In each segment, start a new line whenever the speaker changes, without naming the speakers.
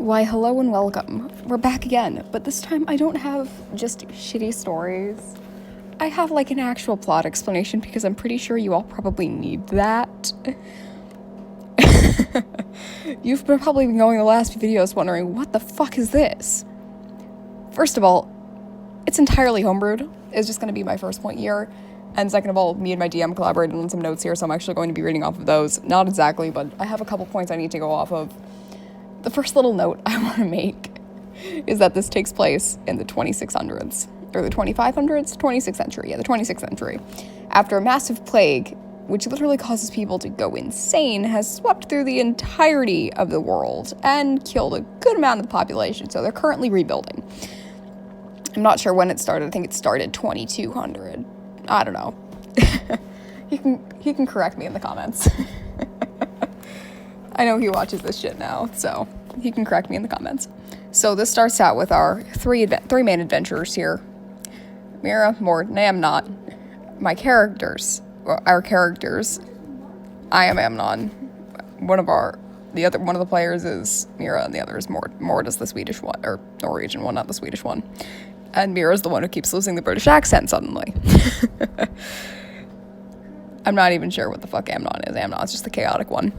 Why, hello and welcome. We're back again, but this time I don't have just shitty stories. I have like an actual plot explanation because I'm pretty sure you all probably need that. You've probably been going the last few videos wondering, what the fuck is this? First of all, it's entirely homebrewed. It's just going to be my first point here. And second of all, me and my DM collaborated on some notes here, so I'm actually going to be reading off of those. Not exactly, but I have a couple points I need to go off of. The first little note I want to make is that this takes place in the 2600s, or the 2500s? 26th century, yeah, the 26th century. After a massive plague, which literally causes people to go insane, has swept through the entirety of the world and killed a good amount of the population, so they're currently rebuilding. I'm not sure when it started. I think it started 2200. I don't know. He can correct me in the comments. I know he watches this shit now, so he can correct me in the comments. So this starts out with our three main adventurers here. Mira, Mord, and Amnon. Our characters. I am Amnon. One of the players is Mira, and the other is Mord. Mord is the Swedish one, or Norwegian one, not the Swedish one. And Mira is the one who keeps losing the British accent suddenly. I'm not even sure what the fuck Amnon is. Amnon's just the chaotic one.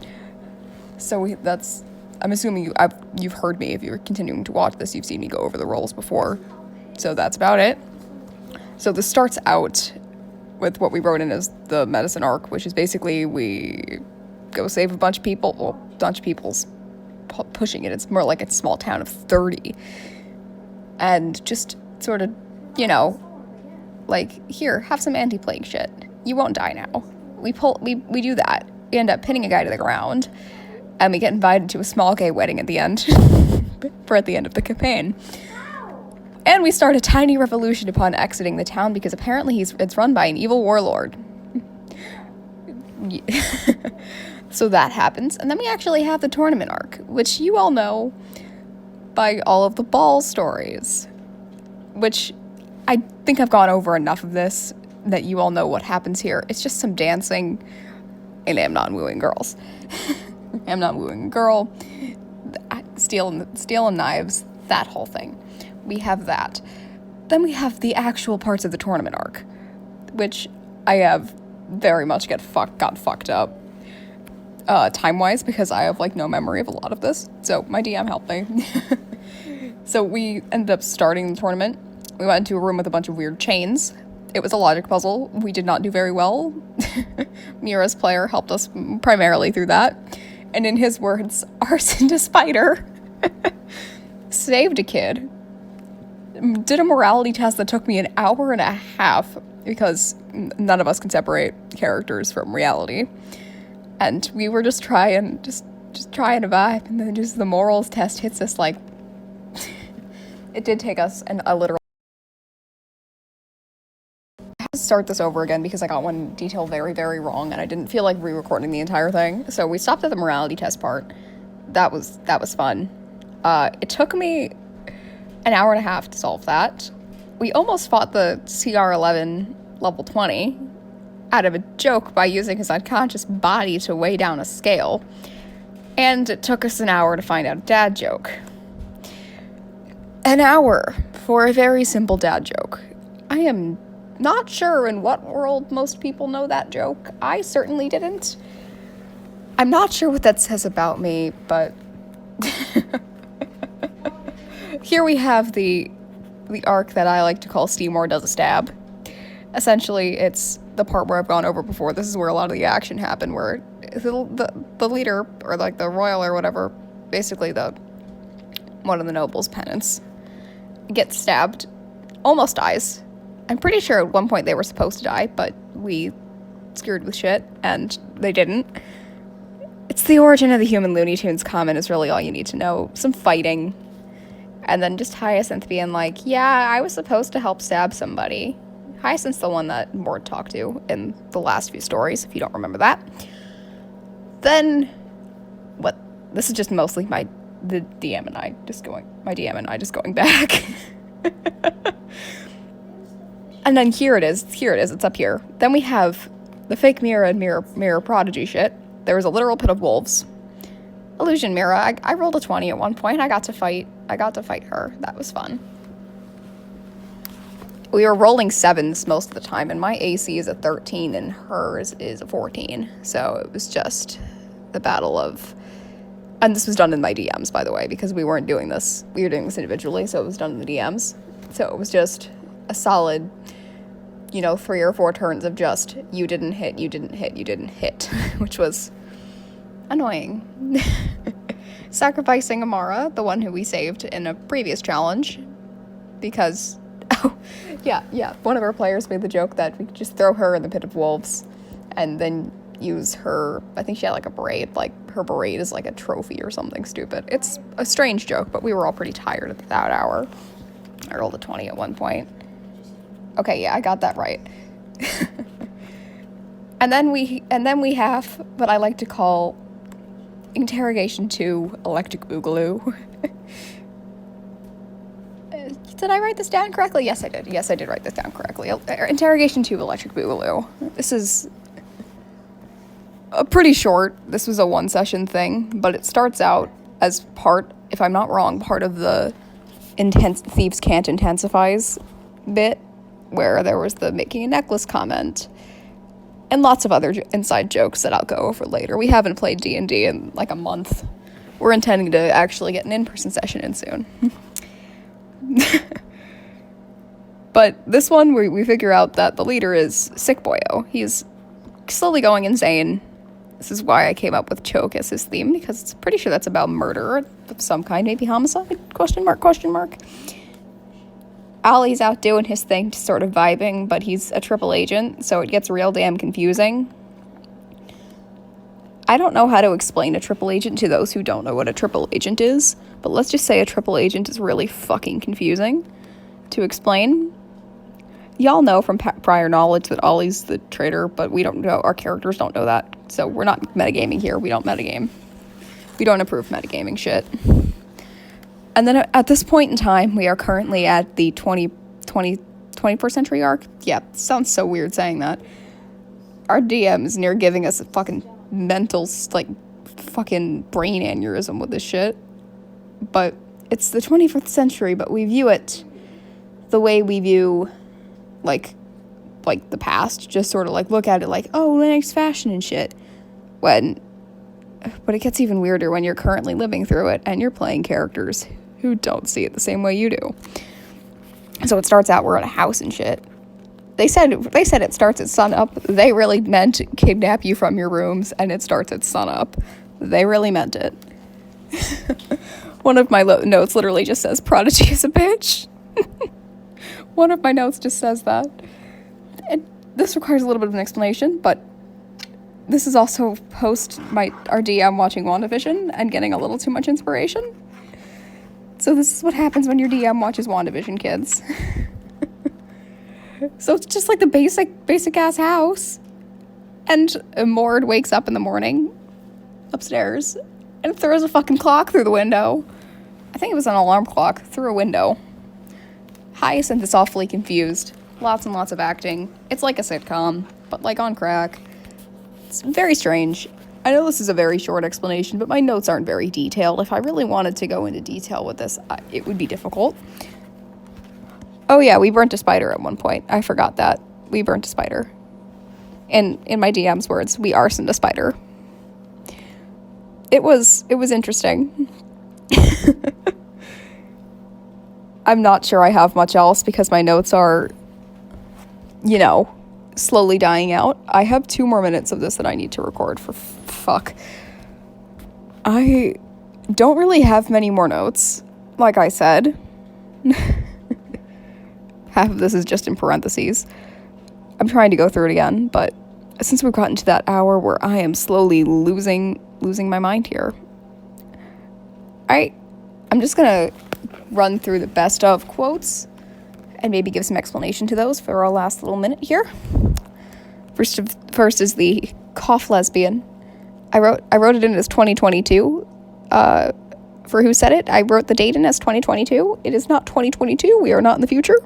So I'm assuming you've heard me. If you're continuing to watch this, you've seen me go over the roles before. So that's about it. So this starts out with what we wrote in as the medicine arc, which is basically we go save a bunch of people. Well, a bunch of people's pushing it. It's more like a small town of 30. And just sort of, like, here, have some anti-plague shit. You won't die now. We do that. We end up pinning a guy to the ground. And we get invited to a small gay wedding at the end, at the end of the campaign. And we start a tiny revolution upon exiting the town because apparently it's run by an evil warlord. So that happens. And then we actually have the tournament arc, which you all know by all of the ball stories. Which I think I've gone over enough of this that you all know what happens here. It's just some dancing and Amnon wooing girls. Amnon wooing a girl, stealing knives, that whole thing. We have that. Then we have the actual parts of the tournament arc, which I have very much got fucked up time-wise because I have no memory of a lot of this. So my DM helped me. So we ended up starting the tournament. We went into a room with a bunch of weird chains. It was a logic puzzle. We did not do very well. Mira's player helped us primarily through that. And in his words, Arson Spider saved a kid. Did a morality test that took me an hour and a half because none of us can separate characters from reality. And we were just trying to vibe. And then just the morals test hits us like... It did take us a literal... Start this over again because I got one detail very, very wrong and I didn't feel like re-recording the entire thing. So we stopped at the morality test part. That was fun. It took me an hour and a half to solve that. We almost fought the CR11 level 20 out of a joke by using his unconscious body to weigh down a scale. And it took us an hour to find out a dad joke. An hour for a very simple dad joke. I am not sure in what world most people know that joke. I certainly didn't. I'm not sure what that says about me, but here we have the arc that I like to call Steamore Does a Stab. Essentially, it's the part where I've gone over before. This is where a lot of the action happened, where the leader, or the royal or whatever, basically one of the nobles' penance, gets stabbed, almost dies. I'm pretty sure at one point they were supposed to die, but we screwed with shit, and they didn't. It's the origin of the human Looney Tunes comment is really all you need to know. Some fighting, and then just Hyacinth being like, yeah, I was supposed to help stab somebody. Hyacinth's the one that Mord talked to in the last few stories, if you don't remember that. Then, this is just mostly my DM and I just going back. And then here it is, it's up here. Then we have the fake Mira and Mirror Prodigy shit. There was a literal pit of wolves. Illusion Mira, I rolled a 20 at one point. I got to fight her. That was fun. We were rolling 7s most of the time, and my AC is a 13 and hers is a 14. So it was just the battle of... And this was done in my DMs, by the way, because we weren't doing this. We were doing this individually, so it was done in the DMs. So it was just a solid, 3 or 4 turns of just, you didn't hit, which was annoying. Sacrificing Amara, the one who we saved in a previous challenge, because... Oh, yeah. One of our players made the joke that we could just throw her in the pit of wolves and then use her, I think she had like a braid, like her braid is like a trophy or something stupid. It's a strange joke, but we were all pretty tired at that hour. I rolled a 20 at one point. Okay, yeah, I got that right. and then we have what I like to call Interrogation 2 Electric Boogaloo. Did I write this down correctly? Yes, I did. Yes, I did write this down correctly. Interrogation 2 Electric Boogaloo. This is pretty short. This was a 1-session thing, but it starts out as part, if I'm not wrong, part of the Thieves Can't Intensifies bit, where there was the making a necklace comment, and lots of other inside jokes that I'll go over later. We haven't played D&D in like a month. We're intending to actually get an in-person session in soon. But this one, we figure out that the leader is Sick Boyo. He's slowly going insane. This is why I came up with choke as his theme, because it's pretty sure that's about murder of some kind, maybe homicide, question mark. Ollie's out doing his thing, just sort of vibing, but he's a triple agent, so it gets real damn confusing. I don't know how to explain a triple agent to those who don't know what a triple agent is, but let's just say a triple agent is really fucking confusing to explain. Y'all know from prior knowledge that Ollie's the traitor, but we don't know, our characters don't know that, so we're not metagaming here. We don't metagame. We don't approve metagaming shit. And then at this point in time, we are currently at the 21st century arc. Yeah, sounds so weird saying that. Our DM is near giving us a fucking mental, fucking brain aneurysm with this shit. But it's the 21st century, but we view it the way we view, like the past. Just sort of, look at it like, oh, the next fashion and shit. But it gets even weirder when you're currently living through it and you're playing characters who don't see it the same way you do. So it starts out, we're in a house and shit. They said it starts at sunup. They really meant kidnap you from your rooms, and it starts at sunup. They really meant it. One of my notes literally just says, Prodigy is a bitch. One of my notes just says that. And this requires a little bit of an explanation, but this is also post our DM watching WandaVision and getting a little too much inspiration. So this is what happens when your DM watches WandaVision, kids. So it's just like the basic ass house. And Mord wakes up in the morning upstairs and throws a fucking clock through the window. I think it was an alarm clock through a window. Hyacinth is awfully confused. Lots and lots of acting. It's like a sitcom, but like on crack. It's very strange. I know this is a very short explanation, but my notes aren't very detailed. If I really wanted to go into detail with this, it would be difficult. Oh yeah, we burnt a spider at one point. I forgot that. We burnt a spider. And in my DM's words, we arsoned a spider. It was interesting. I'm not sure I have much else because my notes are, slowly dying out. I have 2 more minutes of this that I need to record, for fuck. I don't really have many more notes, like I said. Half of this is just in parentheses. I'm trying to go through it again, but since we've gotten to that hour where I am slowly losing my mind here, I'm just gonna run through the best of quotes and maybe give some explanation to those for our last little minute here. First is the cough lesbian. I wrote it in as 2022. For who said it, I wrote the date in as 2022. It is not 2022. We are not in the future.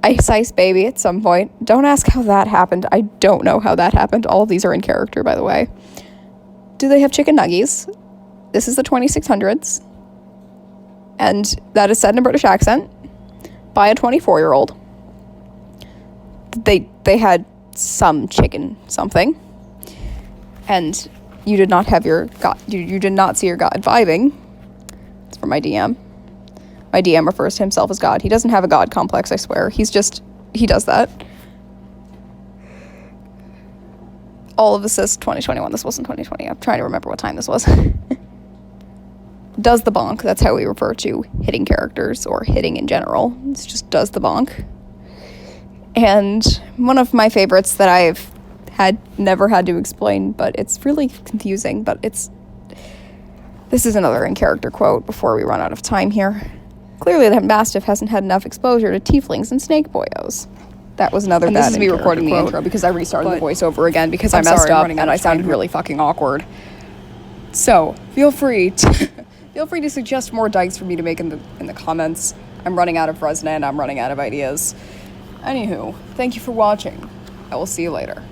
Ice baby at some point. Don't ask how that happened. I don't know how that happened. All of these are in character, by the way. do they have chicken nuggies. This is the 2600s. And that is said in a British accent by a 24-year-old. They had some chicken something. And you did not have your God, you did not see your God vibing. It's from my DM. My DM refers to himself as God. He doesn't have a God complex, I swear. He does that. All of this says 2021. This wasn't 2020. I'm trying to remember what time this was. Does the bonk. That's how we refer to hitting characters or hitting in general. It's just does the bonk. And one of my favorites that I've never had to explain, but it's really confusing, but this is another in-character quote before we run out of time here. Clearly the Mastiff hasn't had enough exposure to tieflings and snake boyos. That was another. And this is me recording the intro because I restarted the voiceover again because I messed up and I sounded really fucking awkward. So feel free to suggest more dikes for me to make in the comments. I'm running out of Resonant. I'm running out of ideas. Anywho, thank you for watching. I will see you later.